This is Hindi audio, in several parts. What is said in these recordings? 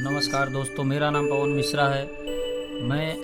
नमस्कार दोस्तों, मेरा नाम पवन मिश्रा है। मैं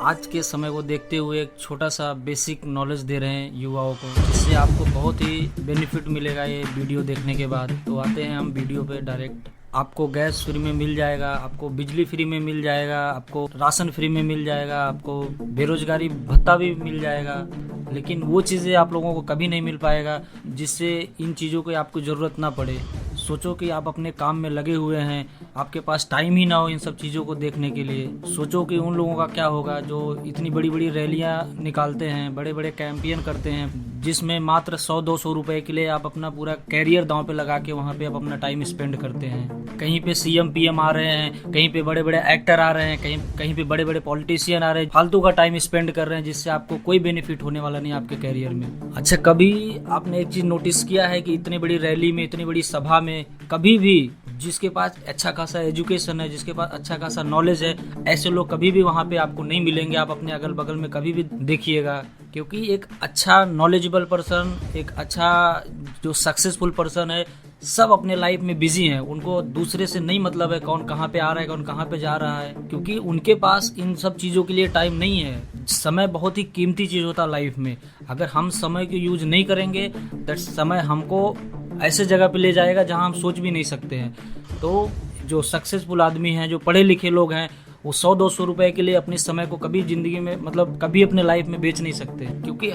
आज के समय को देखते हुए एक छोटा सा बेसिक नॉलेज दे रहे हैं युवाओं को, जिससे आपको बहुत ही बेनिफिट मिलेगा ये वीडियो देखने के बाद। तो आते हैं हम वीडियो पे डायरेक्ट। आपको गैस फ्री में मिल जाएगा, आपको बिजली फ्री में मिल जाएगा, आपको राशन फ्री में मिल जाएगा, आपको बेरोजगारी भत्ता भी मिल जाएगा। लेकिन वो चीज़ें आप लोगों को कभी नहीं मिल पाएगा जिससे इन चीज़ों की आपको ज़रूरत ना पड़े। सोचो कि आप अपने काम में लगे हुए हैं, आपके पास टाइम ही ना हो इन सब चीज़ों को देखने के लिए। सोचो कि उन लोगों का क्या होगा जो इतनी बड़ी बड़ी रैलियां निकालते हैं, बड़े बड़े कैंपेन करते हैं, जिसमें मात्र 100-200 रुपए के लिए आप अपना पूरा कैरियर दांव पे लगा के वहाँ पे आप अपना टाइम स्पेंड करते हैं। कहीं पे सीएम पीएम आ रहे हैं, कहीं पे बड़े बड़े एक्टर आ रहे हैं, कहीं पे बड़े बड़े पॉलिटिशियन आ रहे हैं, फालतू का टाइम स्पेंड कर रहे हैं जिससे आपको कोई बेनिफिट होने वाला नहीं आपके कैरियर में। अच्छा, कभी आपने एक चीज नोटिस किया है कि इतनी बड़ी रैली में, इतनी बड़ी सभा में कभी भी जिसके पास अच्छा खासा एजुकेशन है, जिसके पास अच्छा खासा नॉलेज है, ऐसे लोग कभी भी वहाँ पे आपको नहीं मिलेंगे। आप अपने अगल बगल में कभी भी देखिएगा, क्योंकि एक अच्छा नॉलेजेबल पर्सन, एक अच्छा जो सक्सेसफुल पर्सन है, सब अपने लाइफ में बिजी हैं। उनको दूसरे से नहीं मतलब है कौन कहाँ पे आ रहा है, कौन कहाँ पे जा रहा है, क्योंकि उनके पास इन सब चीज़ों के लिए टाइम नहीं है। समय बहुत ही कीमती चीज़ होता है लाइफ में। अगर हम समय को यूज नहीं करेंगे तो समय हमको ऐसे जगह पे ले जाएगा जहाँ हम सोच भी नहीं सकते हैं। तो जो सक्सेसफुल आदमी हैं, जो पढ़े लिखे लोग हैं, वो 100-200 रुपए के लिए अपने समय को कभी जिंदगी में, मतलब कभी अपने लाइफ में बेच नहीं सकते। क्योंकि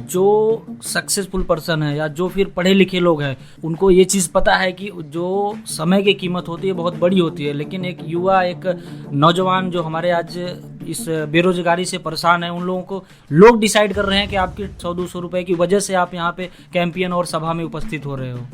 जो सक्सेसफुल पर्सन है या जो फिर पढ़े लिखे लोग हैं, उनको ये चीज़ पता है कि जो समय की कीमत होती है बहुत बड़ी होती है। लेकिन एक युवा, एक नौजवान जो हमारे आज इस बेरोजगारी से परेशान है, उन लोगों को लोग डिसाइड कर रहे हैं कि आपके 100-200 रुपए की वजह से आप यहाँ पे कैंपेन और सभा में उपस्थित हो रहे हो।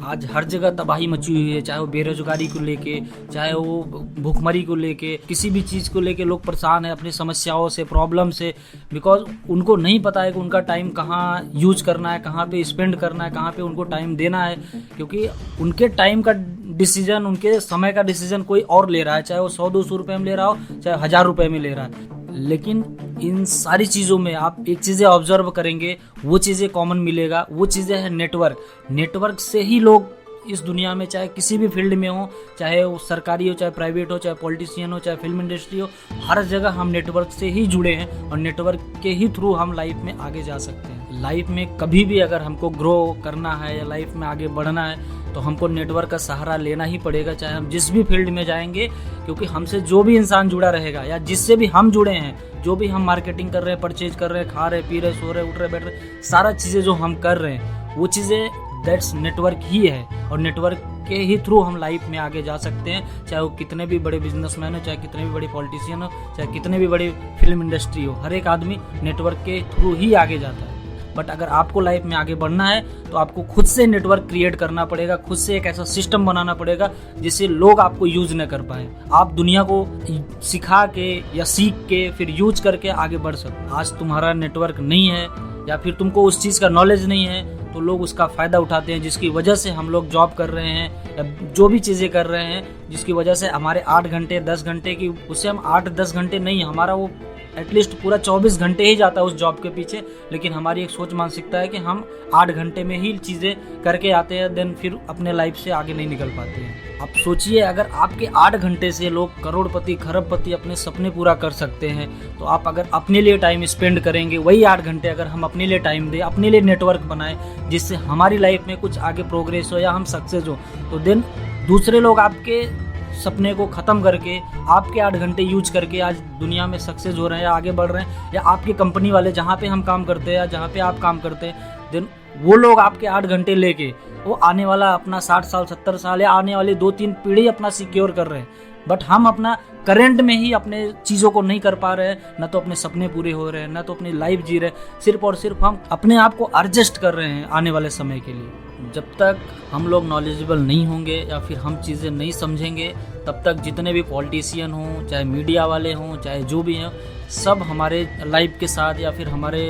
आज हर जगह तबाही मची हुई है, चाहे वो बेरोजगारी को लेके, चाहे वो भूखमरी को लेके, किसी भी चीज़ को लेके लोग परेशान है अपनी समस्याओं से, प्रॉब्लम से। बिकॉज उनको नहीं पता है कि उनका टाइम कहाँ यूज करना है, कहाँ पे स्पेंड करना है, कहाँ पे उनको टाइम देना है। क्योंकि उनके टाइम का डिसीजन, उनके समय का डिसीजन कोई और ले रहा है, चाहे वो 100-200 रुपए में ले रहा हो, चाहे 1000 रुपए में ले रहा है। लेकिन इन सारी चीज़ों में आप एक चीज़ें ऑब्जर्व करेंगे, वो चीज़ें कॉमन मिलेगा, वो चीज़ें हैं नेटवर्क। नेटवर्क से ही लोग इस दुनिया में, चाहे किसी भी फील्ड में हो, चाहे वो सरकारी हो, चाहे प्राइवेट हो, चाहे पॉलिटिशियन हो, चाहे फिल्म इंडस्ट्री हो, हर जगह हम नेटवर्क से ही जुड़े हैं और नेटवर्क के ही थ्रू हम लाइफ में आगे जा सकते हैं। लाइफ में कभी भी अगर हमको ग्रो करना है या लाइफ में आगे बढ़ना है तो हमको नेटवर्क का सहारा लेना ही पड़ेगा, चाहे हम जिस भी फील्ड में जाएंगे। क्योंकि हमसे जो भी इंसान जुड़ा रहेगा या जिससे भी हम जुड़े हैं, जो भी हम मार्केटिंग कर रहे हैं, परचेज कर रहे हैं, खा रहे, पी रहे, सो रहे, उठ रहे, बैठ रहे, सारा चीज़ें जो हम कर रहे हैं, वो चीज़ें दैट्स नेटवर्क ही है। और नेटवर्क के ही थ्रू हम लाइफ में आगे जा सकते हैं। चाहे वो कितने भी बड़े बिजनेसमैन हो, चाहे कितने भी बड़े पॉलिटिशियन हो, चाहे कितने भी बड़ी फिल्म इंडस्ट्री हो, हर एक आदमी नेटवर्क के थ्रू ही आगे जाता है। बट अगर आपको लाइफ में आगे बढ़ना है तो आपको खुद से नेटवर्क क्रिएट करना पड़ेगा, खुद से एक ऐसा सिस्टम बनाना पड़ेगा जिससे लोग आपको यूज न कर पाए। आप दुनिया को सिखा के या सीख के फिर यूज करके आगे बढ़ सको। आज तुम्हारा नेटवर्क नहीं है या फिर तुमको उस चीज़ का नॉलेज नहीं है तो लोग उसका फ़ायदा उठाते हैं, जिसकी वजह से हम लोग जॉब कर रहे हैं या जो भी चीज़ें कर रहे हैं, जिसकी वजह से हमारे 8 घंटे 10 घंटे की, उससे हम 8-10 घंटे नहीं, हमारा वो एटलीस्ट पूरा 24 घंटे ही जाता है उस जॉब के पीछे। लेकिन हमारी एक सोच मानसिकता है कि हम 8 घंटे में ही चीज़ें करके आते हैं, देन फिर अपने लाइफ से आगे नहीं निकल पाते हैं। आप सोचिए, अगर आपके 8 घंटे से लोग करोड़पति, खरबपति अपने सपने पूरा कर सकते हैं, तो आप अगर अपने लिए टाइम स्पेंड करेंगे, वही 8 घंटे अगर हम अपने लिए टाइम दें, अपने लिए नेटवर्क बनाएं, जिससे हमारी लाइफ में कुछ आगे प्रोग्रेस हो या हम सक्सेस हो, तो देन दूसरे लोग आपके सपने को ख़त्म करके आपके 8 घंटे यूज करके आज दुनिया में सक्सेस हो रहे हैं या आगे बढ़ रहे हैं। या आपकी कंपनी वाले, जहाँ पे हम काम करते हैं या जहाँ पे आप काम करते हैं, देन वो लोग आपके 8 घंटे लेके वो आने वाला अपना 60 साल 70 साल या आने वाली 2-3 पीढ़ी अपना सिक्योर कर रहे हैं। बट हम अपना करंट में ही अपने चीज़ों को नहीं कर पा रहे हैं, ना तो अपने सपने पूरे हो रहे हैं, ना तो अपनी लाइफ जी रहे हैं। सिर्फ और सिर्फ हम अपने आप को एडजस्ट कर रहे हैं आने वाले समय के लिए। जब तक हम लोग नॉलेजेबल नहीं होंगे या फिर हम चीज़ें नहीं समझेंगे, तब तक जितने भी पॉलिटिशियन हों, चाहे मीडिया वाले हों, चाहे जो भी हों, सब हमारे लाइफ के साथ या फिर हमारे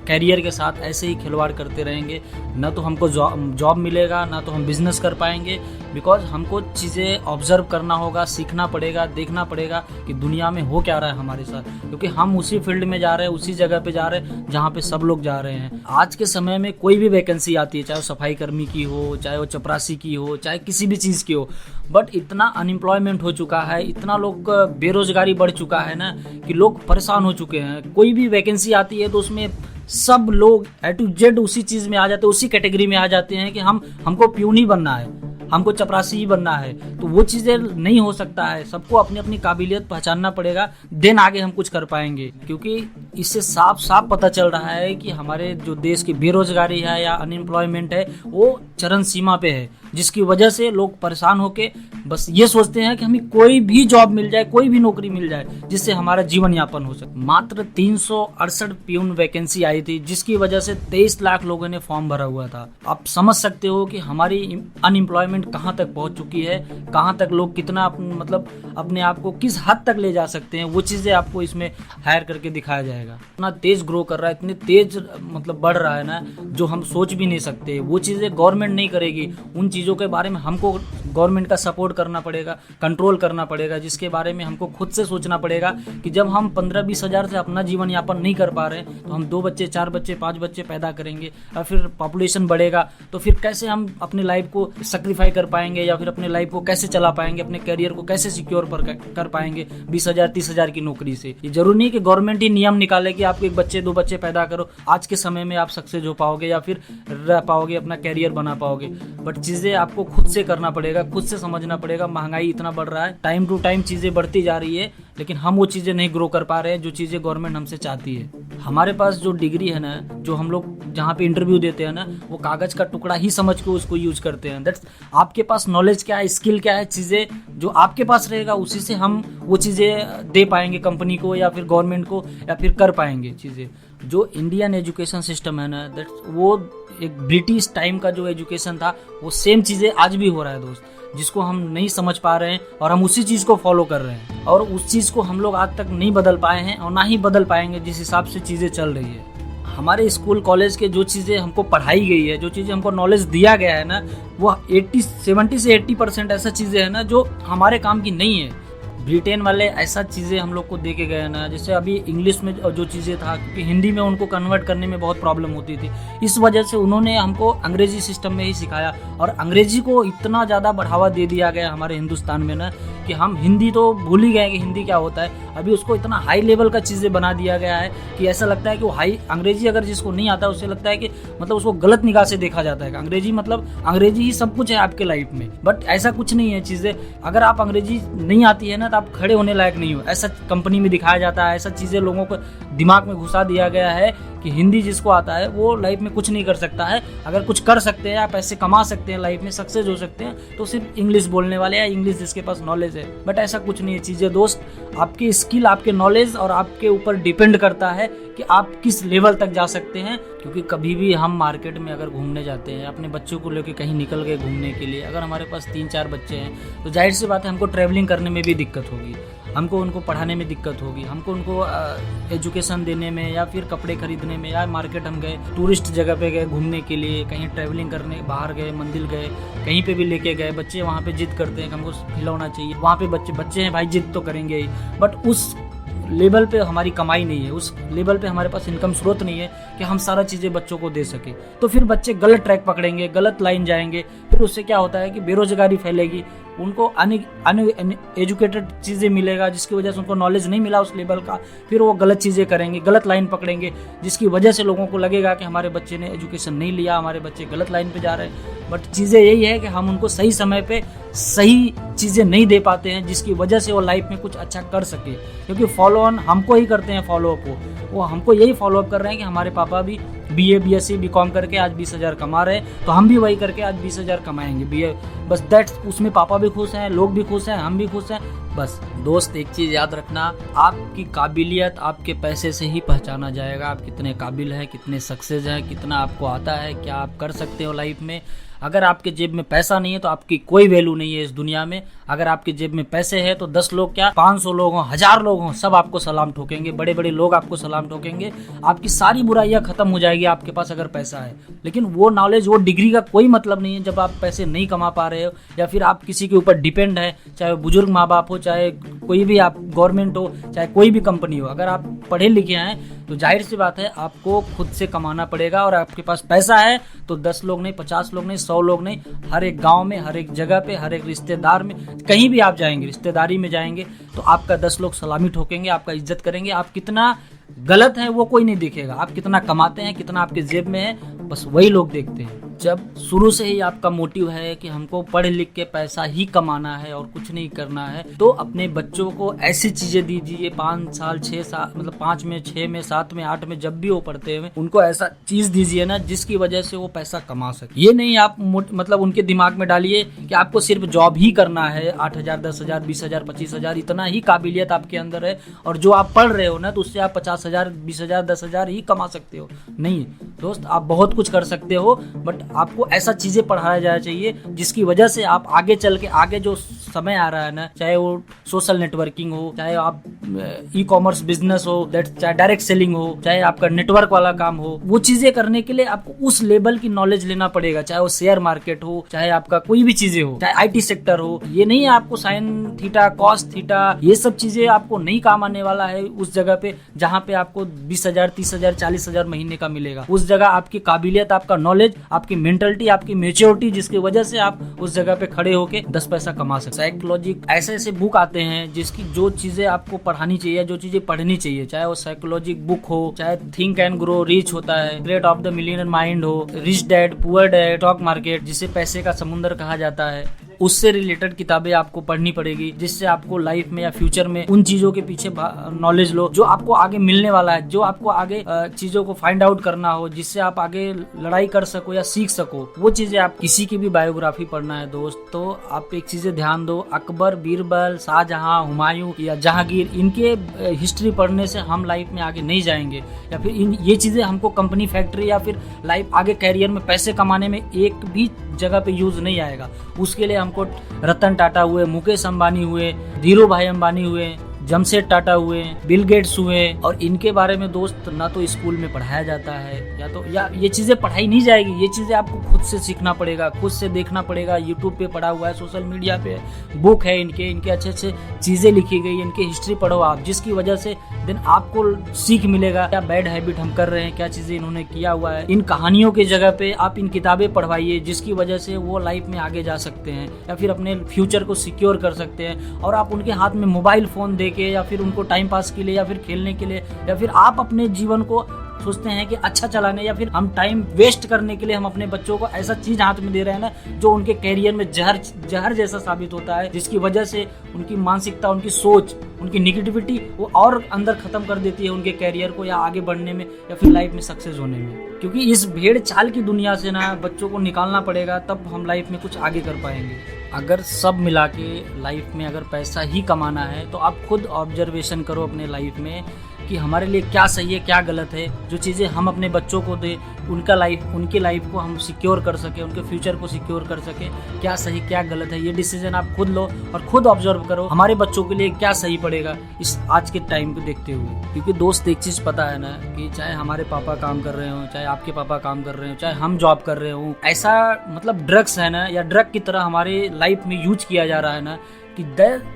कैरियर के साथ ऐसे ही खिलवाड़ करते रहेंगे। ना तो हमको जॉब मिलेगा, ना तो हम बिज़नेस कर पाएंगे। बिकॉज हमको चीज़ें ऑब्जर्व करना होगा, सीखना पड़ेगा, देखना पड़ेगा कि दुनिया में हो क्या रहा है हमारे साथ। क्योंकि हम उसी फील्ड में जा रहे हैं, उसी जगह पे जा रहे हैं जहाँ पे सब लोग जा रहे हैं। आज के समय में कोई भी वैकेंसी आती है, चाहे वो सफाई कर्मी आदमी की हो, चाहे वो चपरासी की हो, चाहे किसी भी चीज़ की हो, बट इतना अनएम्प्लॉयमेंट हो चुका है, इतना लोग बेरोजगारी बढ़ चुका है ना कि लोग परेशान हो चुके हैं। कोई भी वैकेंसी आती है तो उसमें सब लोग ए टू जेड उसी चीज़ में आ जाते हैं, उसी कैटेगरी में आ जाते हैं कि हमको प्यून ही बनना है, हमको चपरासी ही बनना है। तो वो चीज़ें नहीं हो सकता है, सबको अपनी अपनी काबिलियत पहचानना पड़ेगा, देन आगे हम कुछ कर पाएंगे। क्योंकि इससे साफ साफ पता चल रहा है कि हमारे जो देश की बेरोजगारी है या अनएम्प्लॉयमेंट है वो चरम सीमा पे है, जिसकी वजह से लोग परेशान होके बस ये सोचते हैं कि हमें कोई भी जॉब मिल जाए, कोई भी नौकरी मिल जाए जिससे हमारा जीवन यापन हो सके। मात्र 368 प्यून वैकेंसी आई थी, जिसकी वजह से 23 लाख लोगों ने फॉर्म भरा हुआ था। आप समझ सकते हो कि हमारी अनएम्प्लॉयमेंट कहाँ तक पहुंच चुकी है, कहाँ तक लोग कितना मतलब अपने आप को किस हद तक ले जा सकते हैं, वो चीज़ें आपको इसमें हायर करके दिखाया जाएगा। इतना तेज ग्रो कर रहा है, इतने तेज मतलब बढ़ रहा है ना, जो हम सोच भी नहीं सकते। वो चीज़ें गवर्नमेंट नहीं करेगी, उन चीज़ों के बारे में हमको गवर्नमेंट का सपोर्ट करना पड़ेगा, कंट्रोल करना पड़ेगा, जिसके बारे में हमको खुद से सोचना पड़ेगा कि जब हम 15-20 हज़ार से अपना जीवन यापन नहीं कर पा रहे हैं तो हम 2 बच्चे, 4 बच्चे, 5 बच्चे पैदा करेंगे, और फिर पॉपुलेशन बढ़ेगा तो फिर कैसे हम अपनी लाइफ को सेक्रीफाई कर पाएंगे, या फिर अपने लाइफ को कैसे चला पाएंगे, अपने करियर को कैसे सिक्योर कर पाएंगे 20,000 30,000 की नौकरी से। ये जरूरी नहीं कि गवर्नमेंट ही नियम निकाले कि आपको 1 बच्चे 2 बच्चे पैदा करो, आज के समय में आप सक्सेस हो पाओगे या फिर रह पाओगे, अपना करियर बना पाओगे। बट चीज़ें आपको खुद से करना पड़ेगा, खुद से समझना पड़ेगा। महंगाई इतना बढ़ रहा है, टाइम टू टाइम चीज़ें बढ़ती जा रही है, लेकिन हम वो चीज़ें नहीं ग्रो कर पा रहे हैं जो चीज़ें गवर्नमेंट हमसे चाहती है। हमारे पास जो डिग्री है ना, जो हम लोग जहाँ पे इंटरव्यू देते हैं ना, वो कागज़ का टुकड़ा ही समझ के उसको यूज करते हैं। दैट्स आपके पास नॉलेज क्या है, स्किल क्या है, चीज़ें जो आपके पास रहेगा उसी से हम वो चीज़ें दे पाएंगे कंपनी को या फिर गवर्नमेंट को, या फिर कर पाएंगे चीज़ें। जो इंडियन एजुकेशन सिस्टम है ना, दैट्स वो एक ब्रिटिश टाइम का जो एजुकेशन था, वो सेम चीज़ें आज भी हो रहा है दोस्त, जिसको हम नहीं समझ पा रहे हैं और हम उसी चीज़ को फॉलो कर रहे हैं, और उस चीज़ को हम लोग आज तक नहीं बदल पाए हैं और ना ही बदल पाएंगे जिस हिसाब से चीज़ें चल रही है। हमारे स्कूल कॉलेज के जो चीज़ें हमको पढ़ाई गई है, जो चीज़ें हमको नॉलेज दिया गया है ना, वो 70 से 80% ऐसा चीज़ें हैं ना जो हमारे काम की नहीं है। ब्रिटेन वाले ऐसा चीज़ें हम लोग को दे के गए ना, जैसे अभी इंग्लिश में जो चीज़ें था, क्योंकि हिंदी में उनको कन्वर्ट करने में बहुत प्रॉब्लम होती थी, इस वजह से उन्होंने हमको अंग्रेजी सिस्टम में ही सिखाया, और अंग्रेजी को इतना ज़्यादा बढ़ावा दे दिया गया हमारे हिंदुस्तान में ना कि हम हिंदी तो भूल ही गए कि हिंदी क्या होता है। अभी उसको इतना हाई लेवल का चीज़ें बना दिया गया है कि ऐसा लगता है कि वो हाई अंग्रेजी अगर जिसको नहीं आता उसे लगता है कि मतलब उसको गलत निगाह से देखा जाता है। अंग्रेजी मतलब अंग्रेजी ही सब कुछ है आपके लाइफ में, बट ऐसा कुछ नहीं है। चीज़ें अगर आप अंग्रेजी नहीं आती है ना तो आप खड़े होने लायक नहीं हो, ऐसा कंपनी में दिखाया जाता है। ऐसा चीज़ें लोगों को दिमाग में घुसा दिया गया है कि हिंदी जिसको आता है वो लाइफ में कुछ नहीं कर सकता है। अगर कुछ कर सकते हैं या पैसे कमा सकते हैं, लाइफ में सक्सेस हो सकते हैं, तो सिर्फ इंग्लिश बोलने वाले या इंग्लिश जिसके पास नॉलेज है। बट ऐसा कुछ नहीं है। चीज़ें दोस्त आपकी स्किल, आपके नॉलेज और आपके ऊपर डिपेंड करता है कि आप किस लेवल तक जा सकते हैं। क्योंकि कभी भी हम मार्केट में अगर घूमने जाते हैं, अपने बच्चों को लेकर कहीं निकल गए घूमने के लिए, अगर हमारे पास 3-4 बच्चे हैं तो जाहिर सी बात है हमको ट्रैवलिंग करने में भी दिक्कत होगी, हमको उनको पढ़ाने में दिक्कत होगी, हमको उनको एजुकेशन देने में या फिर कपड़े खरीदने में, या मार्केट हम गए, टूरिस्ट जगह पे गए घूमने के लिए, कहीं ट्रैवलिंग करने बाहर गए, मंदिर गए, कहीं पे भी लेके गए, बच्चे वहाँ पे जिद करते हैं कि हमको खिलौना चाहिए। वहाँ पे बच्चे हैं भाई, जिद तो करेंगे ही, बट उस लेवल पे हमारी कमाई नहीं है, उस लेवल पे हमारे पास इनकम स्रोत नहीं है कि हम सारा चीज़ें बच्चों को दे सके। तो फिर बच्चे गलत ट्रैक पकड़ेंगे, गलत लाइन जाएंगे, फिर उससे क्या होता है कि बेरोजगारी फैलेगी, उनको एजुकेटेड चीज़ें मिलेगा जिसकी वजह से उनको नॉलेज नहीं मिला उस लेवल का, फिर वो गलत चीज़ें करेंगे, गलत लाइन पकड़ेंगे, जिसकी वजह से लोगों को लगेगा कि हमारे बच्चे ने एजुकेशन नहीं लिया, हमारे बच्चे गलत लाइन पे जा रहे हैं। बट चीज़ें यही है कि हम उनको सही समय पे सही चीज़ें नहीं दे पाते हैं, जिसकी वजह से वो लाइफ में कुछ अच्छा कर सके। क्योंकि फॉलो ऑन हमको ही करते हैं, फॉलो अप वो हमको यही फॉलो अप कर रहे हैं कि हमारे पापा भी BA BSc BCom करके आज 20,000 कमा रहे हैं, तो हम भी वही करके आज 20,000 कमाएंगे। BA बस दैट्स, उसमें पापा भी खुश हैं, लोग भी खुश हैं, हम भी खुश हैं। बस दोस्त एक चीज़ याद रखना, आपकी काबिलियत आपके पैसे से ही पहचाना जाएगा। आप कितने काबिल हैं, कितने सक्सेस हैं, कितना आपको आता है, क्या आप कर सकते हो लाइफ में। अगर आपके जेब में पैसा नहीं है तो आपकी कोई वैल्यू नहीं है इस दुनिया में। अगर आपके जेब में पैसे हैं तो 10 लोग क्या, 500 लोग हों, 1000 लोग हों, सब आपको सलाम ठोकेंगे, बड़े बड़े लोग आपको सलाम ठोकेंगे। आपकी सारी बुराइयां खत्म हो जाएगी आपके पास अगर पैसा है। लेकिन वो नॉलेज, वो डिग्री का कोई मतलब नहीं है जब आप पैसे नहीं कमा पा रहे हो, या फिर आप किसी के ऊपर डिपेंड है, चाहे वो बुजुर्ग माँ बाप हो, चाहे कोई भी आप गवर्नमेंट हो, चाहे कोई भी कंपनी हो, अगर आप पढ़े लिखे हैं तो जाहिर सी बात है आपको खुद से कमाना पड़ेगा। और आपके पास पैसा है तो 10 लोग नहीं, 50 लोग नहीं, 100 लोग नहीं, हर एक गांव में, हर एक जगह पे, हर एक रिश्तेदार में, कहीं भी आप जाएंगे, रिश्तेदारी में जाएंगे तो आपका 10 लोग सलामी ठोकेंगे, आपका इज्जत करेंगे। आप कितना गलत है वो कोई नहीं देखेगा, आप कितना कमाते हैं, कितना आपके जेब में है, बस वही लोग देखते हैं। जब शुरू से ही आपका मोटिव है कि हमको पढ़ लिख के पैसा ही कमाना है और कुछ नहीं करना है, तो अपने बच्चों को ऐसी चीजें दीजिए 5 साल 6 साल, मतलब 5 में, 6 में, 7 में, 8 में, जब भी वो पढ़ते हैं, उनको ऐसा चीज दीजिए ना जिसकी वजह से वो पैसा कमा सके। ये नहीं आप मतलब उनके दिमाग में डालिए कि आपको सिर्फ जॉब ही करना है, 8,000, 10,000, 20,000, 25,000, इतना ही काबिलियत आपके अंदर है और जो आप पढ़ रहे हो ना तो उससे आप 50,000, 20,000, 10,000 ही कमा सकते हो। नहीं दोस्त, आप बहुत कुछ कर सकते हो, बट आपको ऐसा चीजें पढ़ाया जाना चाहिए जिसकी वजह से आप आगे चल के, आगे जो समय आ रहा है ना, चाहे वो सोशल नेटवर्किंग हो, चाहे आप ई कॉमर्स बिजनेस हो, चाहे डायरेक्ट सेलिंग हो, चाहे आपका नेटवर्क वाला काम हो, वो चीजें करने के लिए आपको उस लेवल की नॉलेज लेना पड़ेगा। चाहे वो शेयर मार्केट हो, चाहे आपका कोई भी चीजें हो, चाहे IT सेक्टर हो। ये नहीं है आपको साइन थीटा, कॉस थीटा, ये सब चीजें आपको नहीं काम आने वाला है उस जगह पे जहाँ पे आपको 20,000, 30,000, 40,000 महीने का मिलेगा। उस जगह आपकी काबिलियत, आपका नॉलेज, आपकी मेंटलिटी, आपकी मेच्योरिटी, जिसकी वजह से आप उस जगह पे खड़े होके 10 पैसा कमा सकते। साइकोलॉजी ऐसे ऐसे बुक आते हैं जिसकी जो चीजें आपको पढ़ानी चाहिए, जो चीजें पढ़नी चाहिए, चाहे वो साइकोलॉजी बुक हो, चाहे थिंक एंड ग्रो रिच होता है, great of the millionaire mind हो, rich dad poor dad, stock market जिसे पैसे का समुद्र कहा जाता है, उससे रिलेटेड किताबें आपको पढ़नी पड़ेगी जिससे आपको लाइफ में या फ्यूचर में उन चीजों के पीछे नॉलेज लो जो आपको आगे मिलने वाला है, जो आपको आगे चीजों को फाइंड आउट करना हो, जिससे आप आगे लड़ाई कर सको या सीख सको, वो चीजें आप। किसी की भी बायोग्राफी पढ़ना है दोस्त तो आप एक चीजें ध्यान दो, अकबर, बीरबल, शाहजहां, हुमायूं या जहांगीर, इनके हिस्ट्री पढ़ने से हम लाइफ में आगे नहीं जाएंगे, या फिर ये चीजें हमको कंपनी, फैक्ट्री या फिर लाइफ आगे कैरियर में पैसे कमाने में एक भी जगह पे यूज नहीं आएगा। उसके लिए हमको रतन टाटा हुए, मुकेश अंबानी हुए, धीरू भाई अंबानी हुए, जमशेद टाटा हुए, बिल गेट्स हुए, और इनके बारे में दोस्त ना तो स्कूल में पढ़ाया जाता है, या ये चीजें पढ़ाई नहीं जाएगी। ये चीजें आपको खुद से सीखना पड़ेगा, खुद से देखना पड़ेगा। यूट्यूब पे पढ़ा हुआ है, सोशल मीडिया पे बुक है इनके अच्छे अच्छे चीजें लिखी गई, इनके हिस्ट्री पढ़ो आप, जिसकी वजह से देन आपको सीख मिलेगा क्या बैड हैबिट हम कर रहे हैं, क्या चीजें इन्होंने किया हुआ है। इन कहानियों की जगह पे आप इन किताबें पढ़वाइए जिसकी वजह से वो लाइफ में आगे जा सकते हैं या फिर अपने फ्यूचर को सिक्योर कर सकते हैं। और आप उनके हाथ में मोबाइल फोन देके या फिर उनको टाइम पास के लिए या फिर खेलने के लिए या फिर आप अपने जीवन को सोचते हैं कि अच्छा चलाने या फिर हम टाइम वेस्ट करने के लिए हम अपने बच्चों को ऐसा चीज हाथ में दे रहे हैं ना जो उनके कैरियर में जहर जैसा साबित होता है, जिसकी वजह से उनकी मानसिकता, उनकी सोच, उनकी निगेटिविटी वो और अंदर खत्म कर देती है उनके कैरियर को या आगे बढ़ने में या फिर लाइफ में सक्सेस होने में। क्योंकि इस भेड़ चाल की दुनिया से ना बच्चों को निकालना पड़ेगा, तब हम लाइफ में कुछ आगे कर पाएंगे। अगर सब मिला के लाइफ में अगर पैसा ही कमाना है तो आप खुद ऑब्जर्वेशन करो अपने लाइफ में कि हमारे लिए क्या सही है, क्या गलत है। जो चीज़ें हम अपने बच्चों को दे, उनकी लाइफ को हम सिक्योर कर सके, उनके फ्यूचर को सिक्योर कर सके, क्या सही क्या गलत है, ये डिसीजन आप खुद लो और खुद ऑब्जर्व करो हमारे बच्चों के लिए क्या सही पड़ेगा इस आज के टाइम को देखते हुए। क्योंकि दोस्त एक चीज़ पता है ना कि चाहे हमारे पापा काम कर रहे हो, चाहे आपके पापा काम कर रहे हो, चाहे हम जॉब कर रहे हो, ऐसा मतलब ड्रग्स है ना या ड्रग की तरह हमारे लाइफ में यूज किया जा रहा है ना कि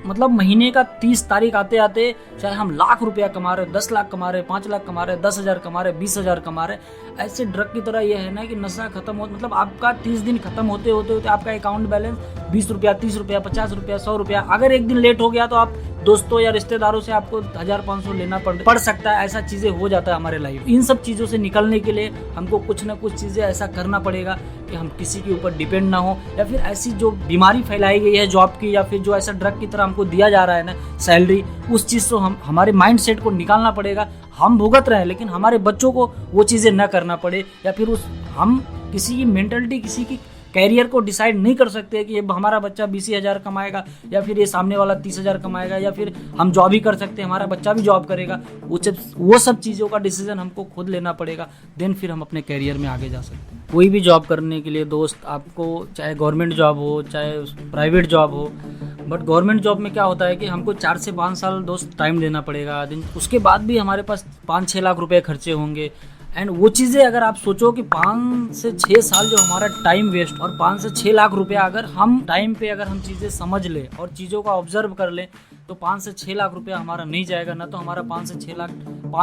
मतलब महीने का 30 तारीख आते आते चाहे हम लाख रुपया कमा रहे, 10 लाख कमा रहे, 5 लाख कमा रहे, 10,000 कमा रहे, 20,000 कमा रहे, ऐसे ड्रग की तरह ये है ना कि नशा खत्म हो, मतलब आपका 30 दिन खत्म होते होते आपका अकाउंट बैलेंस 20 रुपया, 30 रुपया, 50 रुपया, 100 रुपया, अगर एक दिन लेट हो गया तो आप दोस्तों या रिश्तेदारों से आपको 1,500 लेना पड़ सकता है। ऐसा चीजें हो जाता है हमारे लाइफ। इन सब चीजों से निकलने के लिए हमको कुछ ना कुछ चीजें ऐसा करना पड़ेगा कि हम किसी के ऊपर डिपेंड ना हो, या फिर ऐसी जो बीमारी फैलाई गई है जॉब की या फिर जो ऐसा ड्रग की तरह हमको दिया जा रहा है ना सैलरी, उस चीज से हम हमारे माइंड सेट को निकालना पड़ेगा। हम भुगत रहे हैं लेकिन हमारे बच्चों को वो चीजें न करना पड़े, या फिर हम किसी की मेंटलिटी, किसी की कैरियर को डिसाइड नहीं कर सकते कि हमारा बच्चा 20,000 कमाएगा या फिर ये सामने वाला 30,000 कमाएगा, या फिर हम जॉब ही कर सकते हैं हमारा बच्चा भी जॉब करेगा। वो सब चीज़ों का डिसीजन हमको खुद लेना पड़ेगा, देन फिर हम अपने कैरियर में आगे जा सकते हैं। कोई भी जॉब करने के लिए दोस्त आपको चाहे गवर्नमेंट जॉब हो चाहे प्राइवेट जॉब हो, बट गवर्नमेंट जॉब में क्या होता है कि हमको 4 से 5 साल दोस्त टाइम देना पड़ेगा। उसके बाद भी हमारे पास 5-6 लाख रुपए खर्चे होंगे। एंड वो चीज़ें अगर आप सोचो कि 5 से 6 साल जो हमारा टाइम वेस्ट और 5 से 6 लाख रुपया अगर हम टाइम पे अगर हम चीज़ें समझ ले और चीज़ों का ऑब्जर्व कर ले तो 5 से 6 लाख रुपया हमारा नहीं जाएगा ना। तो हमारा 5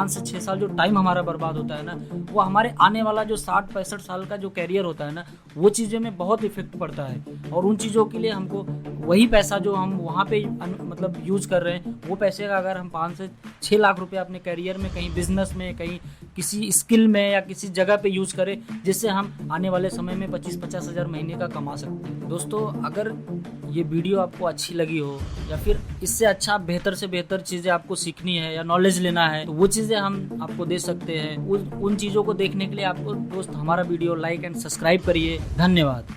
से 6 साल जो टाइम हमारा बर्बाद होता है ना, वो हमारे आने वाला जो 60-65 साल का जो कैरियर होता है ना, वो चीज़ें में बहुत इफेक्ट पड़ता है। और उन चीज़ों के लिए हमको वही पैसा जो हम वहाँ पे मतलब यूज कर रहे हैं, वो पैसे का अगर हम 5 से 6 लाख रुपया अपने कैरियर में कहीं बिजनेस में, कहीं किसी स्किल में या किसी जगह पे यूज करें, जिससे हम आने वाले समय में 25-50 हज़ार महीने का कमा सकते हैं। दोस्तों, अगर ये वीडियो आपको अच्छी लगी हो या फिर इससे अच्छा बेहतर से बेहतर चीज़ें आपको सीखनी है या नॉलेज लेना है, तो वो चीज़ें हम आपको दे सकते हैं। उन चीज़ों को देखने के लिए आपको दोस्त हमारा वीडियो लाइक एंड सब्सक्राइब करिए। धन्यवाद।